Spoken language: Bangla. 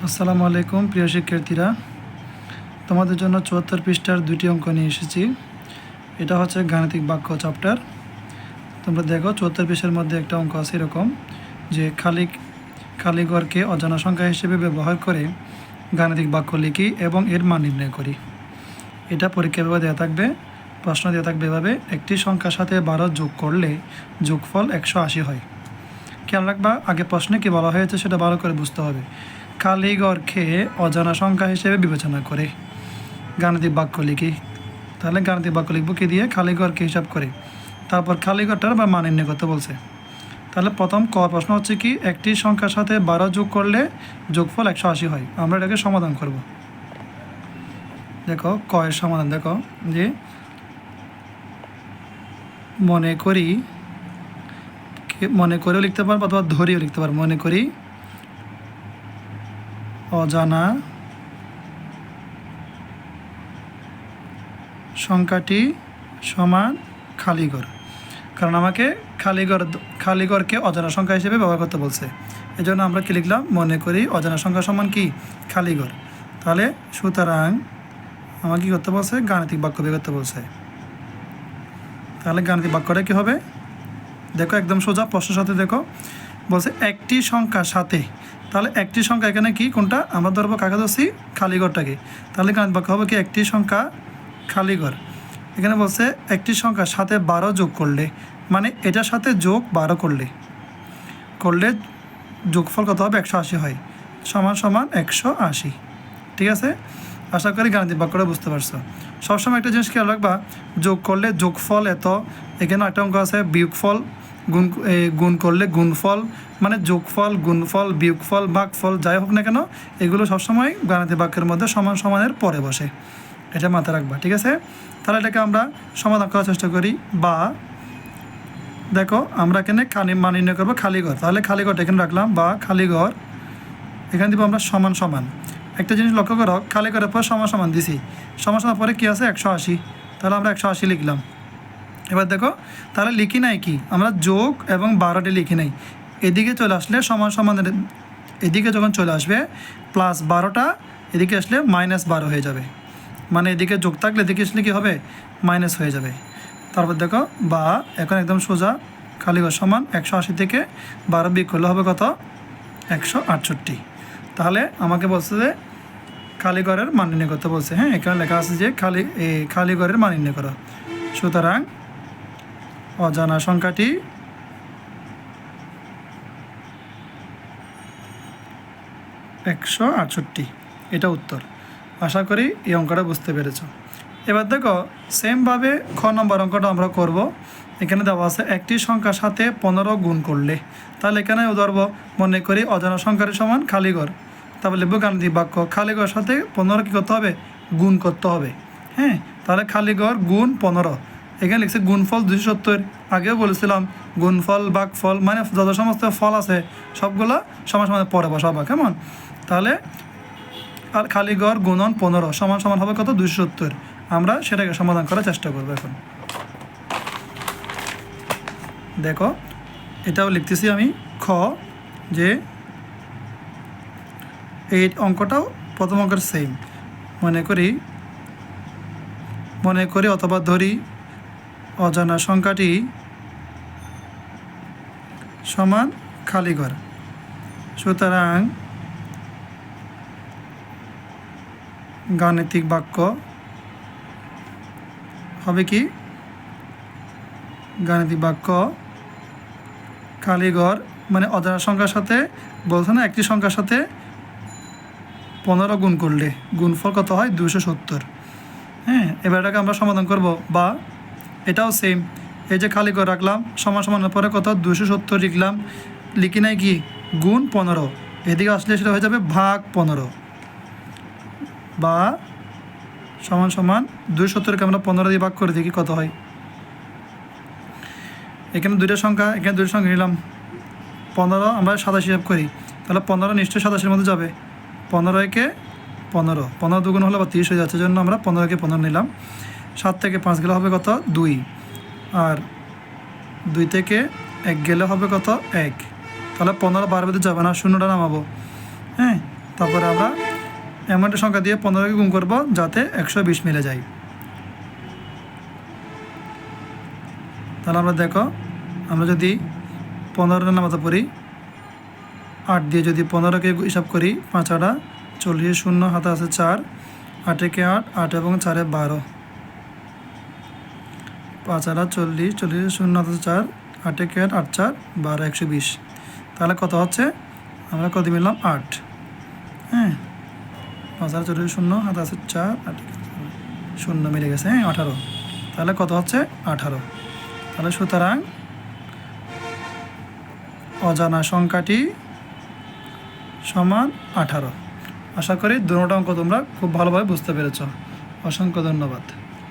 আসসালামু আলাইকুম প্রিয় শিক্ষার্থীরা, তোমাদের জন্য ৭৪ পৃষ্ঠার দুটি অঙ্ক নিয়ে এসেছি। এটা হচ্ছে গাণিতিক বাক্য চ্যাপ্টার। তোমরা দেখো ৭৪ পৃষ্ঠার মধ্যে একটা অঙ্ক আছে এরকম যে খালি ঘরকে অজানা সংখ্যা হিসেবে ব্যবহার করে গাণিতিক বাক্য লিখি এবং এর মান নির্ণয় করি। এটা পরীক্ষাভাবে দেওয়া থাকবে, প্রশ্ন দেওয়া থাকবে এভাবে: একটি সংখ্যার সাথে ১২ যোগ করলে যোগফল ১৮০ হয়। খেয়াল রাখবা, আগে প্রশ্নে কী বলা হয়েছে সেটা ভালো করে বুঝতে হবে। খালি ঘরকে অজানা সংখ্যা হিসেবে বিবেচনা করে গাণিতিক বাক্য লিখি। তাহলে গাণিতিক বাক্য লিখবো কি দিয়ে? খালি ঘরকে হিসাব করে, তারপর খালি ঘরটার বা মান নির্ণয় করতে বলছে। তাহলে প্রথম ক প্রশ্ন হচ্ছে কি, একটি সংখ্যার সাথে ১২ যোগ করলে যোগফল ১৮০ হয়। আমরা এটাকে সমাধান করব। দেখো ক এর সমাধান দেখো যে মনে করেও লিখতে পারবো অথবা ধরেও লিখতে পারবো। মনে করি অজানা সংখ্যাটি সমান খালি ঘর, কারণ আমাকে খালি ঘরকে অজানা সংখ্যা হিসেবে ব্যবহার করতে বলছে। এই জন্য আমরা কি লিখলাম? মনে করি অজানা সংখ্যা সমান কি? খালি ঘর। তাহলে সুতরাং আমাকে কী করতে বলছে? গাণিতিক বাক্য বের করতে বলছে। তাহলে গাণিতিক বাক্যটা কী হবে? দেখো একদম সোজা, প্রশ্নের সাথে দেখো বলছে একটি সংখ্যার সাথে। তাহলে একটি সংখ্যা এখানে কি কোনটা? আমরা ধরবো কাকে ধরছি? খালি ঘরটাকে। তাহলে গাণিতিক বাক্য হবে কি? একটি সংখ্যা খালি ঘর। এখানে বলছে একটি সংখ্যার সাথে ১২ যোগ করলে, মানে এটার সাথে যোগ ১২ করলে যোগফল কত হবে? ১৮০ হয়। সমান সমান ১৮০। ঠিক আছে, আশা করি গাণিতিক বাক্যটা বুঝতে পারছো। সবসময় একটা জিনিস খেয়াল রাখবা, যোগ করলে যোগফল এত, এখানে একটা অঙ্ক আছে বিয়োগফল, গুণ করলে গুণফল, মানে যোগফল, গুণফল, বিয়োগফল, ভাগফল যাই হোক না কেন, এগুলো সবসময় গাণিতিক বাক্যের মধ্যে সমান সমানের পরে বসে। এটা মাথায় রাখবা, ঠিক আছে? তাহলে এটাকে আমরা সমাধান করার চেষ্টা করি। বা দেখো আমরা এখানে মান নির্ণয় করবো খালি ঘর। তাহলে খালি ঘরটা এখানে রাখলাম, বা খালি ঘর এখানে দিব আমরা সমান সমান। একটা জিনিস লক্ষ্য করো, খালি ঘরের পর সমান সমান দিছি, সমান সমান পরে কী আছে? ১৮০। তাহলে আমরা ১৮০ লিখলাম। এবার দেখো তাহলে লিখি নাই কি? আমরা যোগ এবং ১২টি লিখি নাই। এদিকে চলে আসলে সমান সমানের এদিকে যখন চলে আসবে প্লাস ১২টা, এদিকে আসলে -১২ হয়ে যাবে। মানে এদিকে যোগ থাকলে এদিকে আসলে কী হবে? মাইনাস হয়ে যাবে। তারপর দেখো বা এখন একদম সোজা, খালি ঘর সমান ১৮০ থেকে ১২ বিয়োগ করলে হবে কত? ১৬৮। তাহলে আমাকে বলছে যে খালি ঘরের মান নির্ণয় করতে বলছে। হ্যাঁ, এখানে লেখা আছে যে খালি ঘরের মান নির্ণয় করো। সুতরাং অজানা সংখ্যাটি ,১৬৮। এটা উত্তর। আশা করি এই অঙ্কটা বুঝতে পেরেছ। এবার দেখো সেমভাবে খ নম্বর অঙ্কটা আমরা করব। এখানে দেওয়া আছে একটি সংখ্যার সাথে ১৫ গুণ করলে। তাহলে এখানে ধরব মনে করি অজানা সংখ্যার সমান খালি ঘর। তারপর লিখব গাণিতিক বাক্য, খালি ঘর সাথে ১৫ কী করতে হবে? গুণ করতে হবে। হ্যাঁ, তাহলে খালি ঘর গুণ ১৫। এখানে লিখছে গুণফল ২৭০। আগেও বলেছিলাম গুণফল, ভাগফল, মানে যত সমস্ত ফল আছে সবগুলো সমান সমান পরে বসাবা, কেমন? তাহলে আর খালি ঘর গুণন ১৫ সমান সমান হবে কত? ২৭০। আমরা সেটাকে সমাধান করার চেষ্টা করবো। এখন দেখো এটাও লিখতেছি আমি খ, যে এই অঙ্কটাও প্রথম অঙ্কের সেম। মনে করি অথবা ধরি অজানা সংখ্যাটি সমান খালি ঘর। সুতরাং গাণিতিক বাক্য হবে কি? গাণিতিক বাক্য খালি ঘর মানে অজানা সংখ্যার সাথে বলছে না, একটি সংখ্যার সাথে ১৫ গুণ করলে গুণফল কত হয়? ২৭০। হ্যাঁ, এবার এটাকে আমরা সমাধান করব। বা এটাও সেম, এই যে খালি ঘর রাখলাম, সমান সমানের পরে কত? ২৭০ লিখলাম। লিখি নাই কি? গুণ ১৫। এদিকে আসলে সেটা হয়ে যাবে ভাগ ১৫। বা সমান সমান ২৭০কে আমরা ১৫ দিয়ে ভাগ করে দেখি কত হয়। এখানে দুইটা সংখ্যা নিলাম। ১৫ আমরা ২৭ হিসাব করি, তাহলে ১৫ নিশ্চয়ই ২৭-এর মধ্যে যাবে। ১৫ একে ১৫, ১৫ দুগুণ হলে বা ৩০ হয়ে যাচ্ছে, জন্য আমরা ১৫কে ১৫ নিলাম। ৭ থেকে ৫ গেলে হবে কত? ২। আর ২ থেকে ১ গেলে হবে কত? ১। তাহলে ১৫ 12 যাবে না, শূন্যটা নামাবো। হ্যাঁ, তারপরে আমরা এমন একটা সংখ্যা দিয়ে 15কে গুণ করব যাতে 120 মিলে যায়। তাহলে আমরা দেখো, আমরা যদি 15 নামাতে পড়ি, 8 দিয়ে যদি 15কে হিসাব করি, 5 8 40, শূন্য হাতে আছে 4, 8 একে 8, 8 এবং 4 12, 5 8 40, 40 শূন্য হাতে 4, 8 একে 8, 8 4 12, 120। তাহলে কত হচ্ছে? আমরা কত মিললাম? 8। হ্যাঁ, 5 8 40 শূন্য হাতে আছে 4, 8 শূন্য মিলে গেছে। হ্যাঁ, 18। তাহলে কত হচ্ছে? 18। তাহলে সুতরাং অজানা সংখ্যাটি সমান 18। আশা করি দুটো অঙ্ক তোমরা খুব ভালোভাবে বুঝতে পেরেছ। অসংখ্য ধন্যবাদ।